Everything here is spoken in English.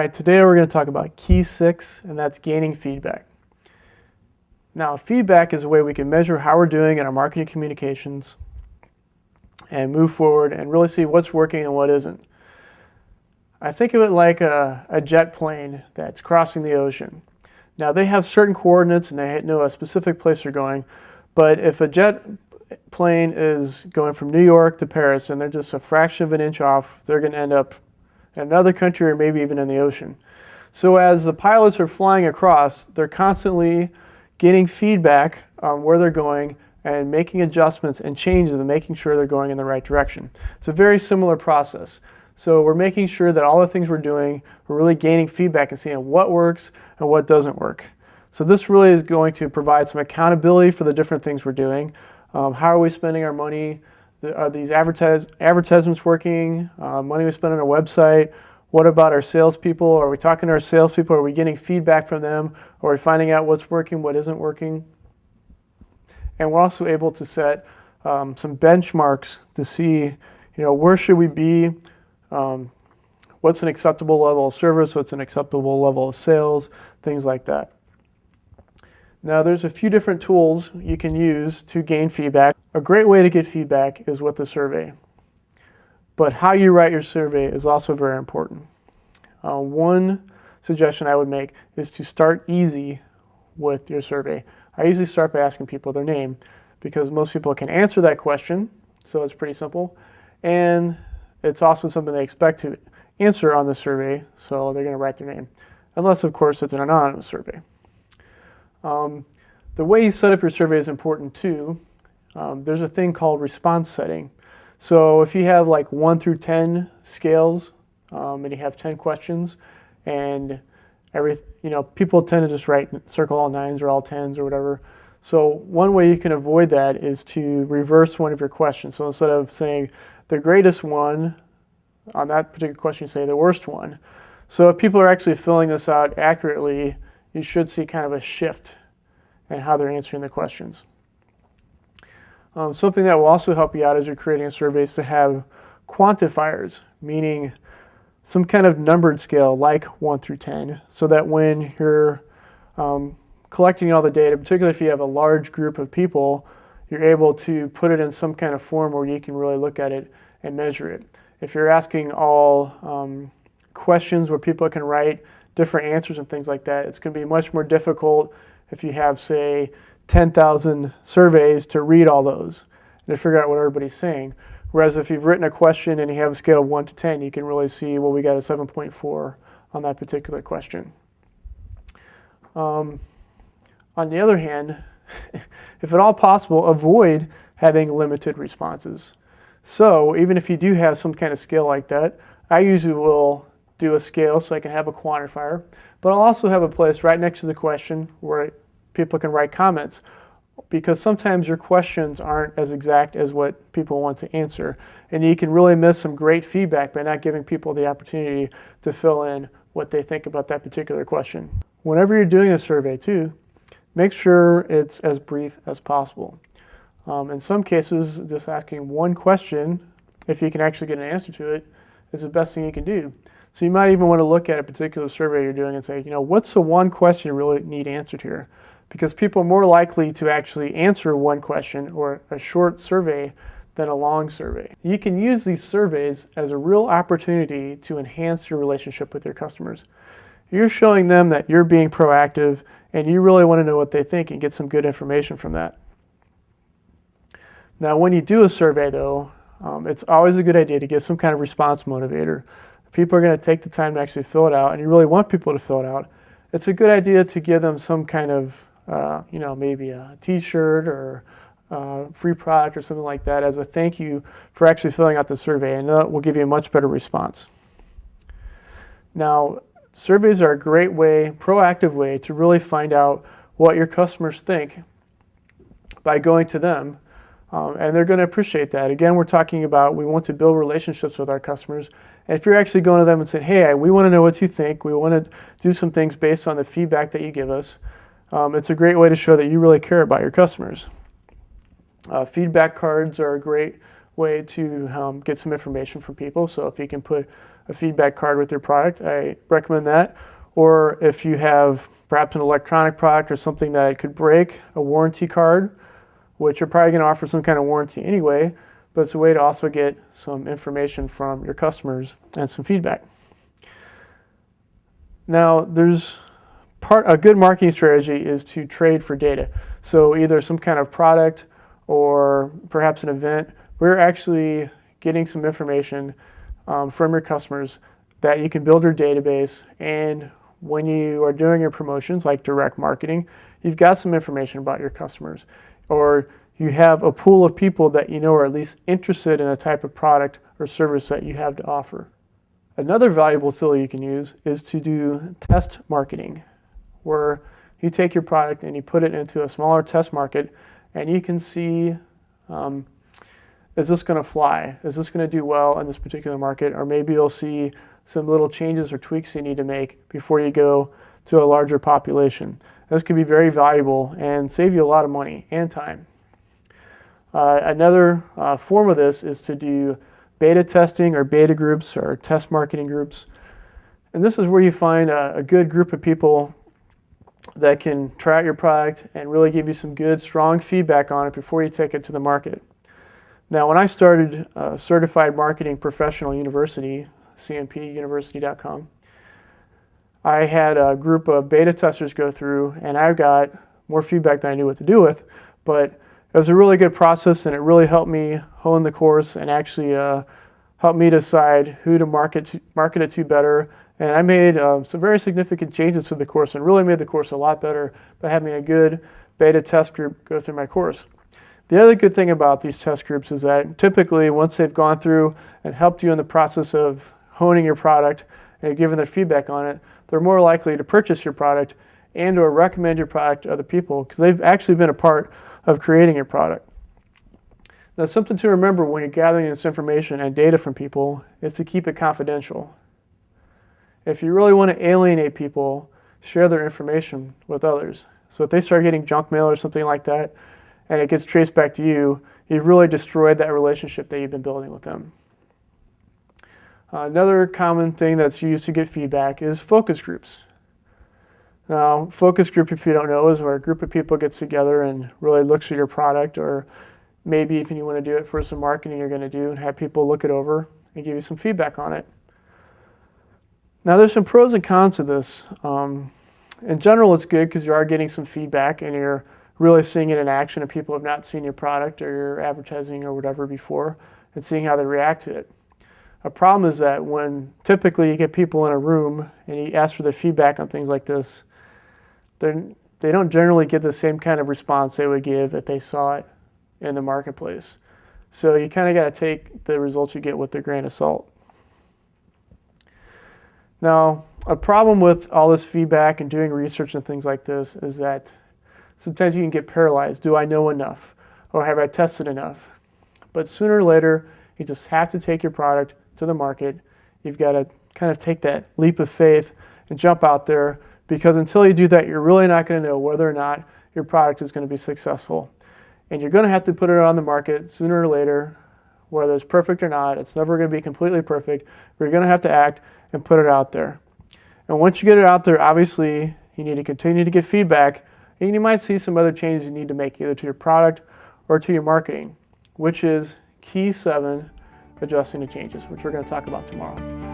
right, today we're going to talk about key 6, and that's gaining feedback. Now, feedback is a way we can measure how we're doing in our marketing communications and move forward and really see what's working and what isn't. I think of it like a jet plane that's crossing the ocean. Now, they have certain coordinates and they know a specific place they're going, but if a jet plane is going from New York to Paris and they're just a fraction of an inch off, they're going to end up in another country or maybe even in the ocean. So as the pilots are flying across, they're constantly getting feedback on where they're going and making adjustments and changes and making sure they're going in the right direction. It's a very similar process. So we're making sure that all the things we're doing, we're really gaining feedback and seeing what works and what doesn't work. So this really is going to provide some accountability for the different things we're doing. How are we spending our money? Are these advertisements working? Money we spend on our website? What about our salespeople? Are we talking to our salespeople? Are we getting feedback from them? Are we finding out what's working, what isn't working? And we're also able to set some benchmarks to see, where should we be? What's an acceptable level of service? What's an acceptable level of sales? Things like that. Now, there's a few different tools you can use to gain feedback. A great way to get feedback is with a survey. But how you write your survey is also very important. One suggestion I would make is to start easy with your survey. I usually start by asking people their name because most people can answer that question, so it's pretty simple. And it's also something they expect to answer on the survey, so they're going to write their name. Unless, of course, it's an anonymous survey. The way you set up your survey is important too. There's a thing called response setting. So if you have like 1 through 10 scales and you have 10 questions and people tend to just circle all 9s or all 10s or whatever. So one way you can avoid that is to reverse one of your questions. So instead of saying the greatest one on that particular question, you say the worst one. So if people are actually filling this out accurately, you should see kind of a shift in how they're answering the questions. Something that will also help you out as you're creating a survey is to have quantifiers, meaning some kind of numbered scale like 1 through 10, so that when you're collecting all the data, particularly if you have a large group of people, you're able to put it in some kind of form where you can really look at it and measure it. If you're asking all questions where people can write different answers and things like that, it's going to be much more difficult if you have, say, 10,000 surveys to read all those and to figure out what everybody's saying. Whereas if you've written a question and you have a scale of 1 to 10, you can really see, well, we got a 7.4 on that particular question. On the other hand, if at all possible, avoid having limited responses. So even if you do have some kind of scale like that, I usually will do a scale so I can have a quantifier, but I'll also have a place right next to the question where people can write comments, because sometimes your questions aren't as exact as what people want to answer, and you can really miss some great feedback by not giving people the opportunity to fill in what they think about that particular question. Whenever you're doing a survey too, make sure it's as brief as possible. In some cases, just asking one question, if you can actually get an answer to it, is the best thing you can do. So you might even want to look at a particular survey you're doing and say, what's the one question you really need answered here? Because people are more likely to actually answer one question or a short survey than a long survey. You can use these surveys as a real opportunity to enhance your relationship with your customers. You're showing them that you're being proactive and you really want to know what they think and get some good information from that. Now, when you do a survey, though, it's always a good idea to get some kind of response motivator. People are going to take the time to actually fill it out, and you really want people to fill it out. It's a good idea to give them some kind of, maybe a t-shirt or free product or something like that as a thank you for actually filling out the survey, and that will give you a much better response. Now, surveys are a great way, proactive way, to really find out what your customers think by going to them. And they're going to appreciate that. Again, we're talking about we want to build relationships with our customers. And if you're actually going to them and saying, hey, we want to know what you think, we want to do some things based on the feedback that you give us, it's a great way to show that you really care about your customers. Feedback cards are a great way to get some information from people. So if you can put a feedback card with your product, I recommend that. Or if you have perhaps an electronic product or something that could break, a warranty card, which you're probably going to offer some kind of warranty anyway, but it's a way to also get some information from your customers and some feedback. Now, a good marketing strategy is to trade for data. So either some kind of product or perhaps an event, we're actually getting some information from your customers that you can build your database, and when you are doing your promotions like direct marketing, you've got some information about your customers, or you have a pool of people that you know are at least interested in a type of product or service that you have to offer. Another valuable tool you can use is to do test marketing, where you take your product and you put it into a smaller test market and you can see, is this going to fly? Is this going to do well in this particular market? Or maybe you'll see some little changes or tweaks you need to make before you go to a larger population. This could be very valuable and save you a lot of money and time. Another form of this is to do beta testing or beta groups or test marketing groups. And this is where you find a good group of people that can try out your product and really give you some good, strong feedback on it before you take it to the market. Now, when I started Certified Marketing Professional University, cmpuniversity.com, I had a group of beta testers go through, and I got more feedback than I knew what to do with, but it was a really good process, and it really helped me hone the course and actually helped me decide who to market it to better. And I made some very significant changes to the course and really made the course a lot better by having a good beta test group go through my course. The other good thing about these test groups is that typically once they've gone through and helped you in the process of honing your product and given their feedback on it, they're more likely to purchase your product and or recommend your product to other people because they've actually been a part of creating your product. Now, something to remember when you're gathering this information and data from people is to keep it confidential. If you really want to alienate people, share their information with others. So if they start getting junk mail or something like that, and it gets traced back to you, you've really destroyed that relationship that you've been building with them. Another common thing that's used to get feedback is focus groups. Now, focus group, if you don't know, is where a group of people gets together and really looks at your product, or maybe if you want to do it for some marketing you're going to do, and have people look it over and give you some feedback on it. Now, there's some pros and cons to this. In general, it's good because you are getting some feedback and you're really seeing it in action, and people have not seen your product or your advertising or whatever before, and seeing how they react to it. A problem is that when typically you get people in a room and you ask for their feedback on things like this, they don't generally get the same kind of response they would give if they saw it in the marketplace. So you kind of got to take the results you get with a grain of salt. Now, a problem with all this feedback and doing research and things like this is that sometimes you can get paralyzed. Do I know enough? Or have I tested enough? But sooner or later, you just have to take your product to the market. You've got to kind of take that leap of faith and jump out there, because until you do that, you're really not going to know whether or not your product is going to be successful. And you're going to have to put it on the market sooner or later, whether it's perfect or not. It's never going to be completely perfect, but you're going to have to act and put it out there. And once you get it out there, obviously, you need to continue to get feedback, and you might see some other changes you need to make either to your product or to your marketing, which is key 7, adjusting to changes, which we're going to talk about tomorrow.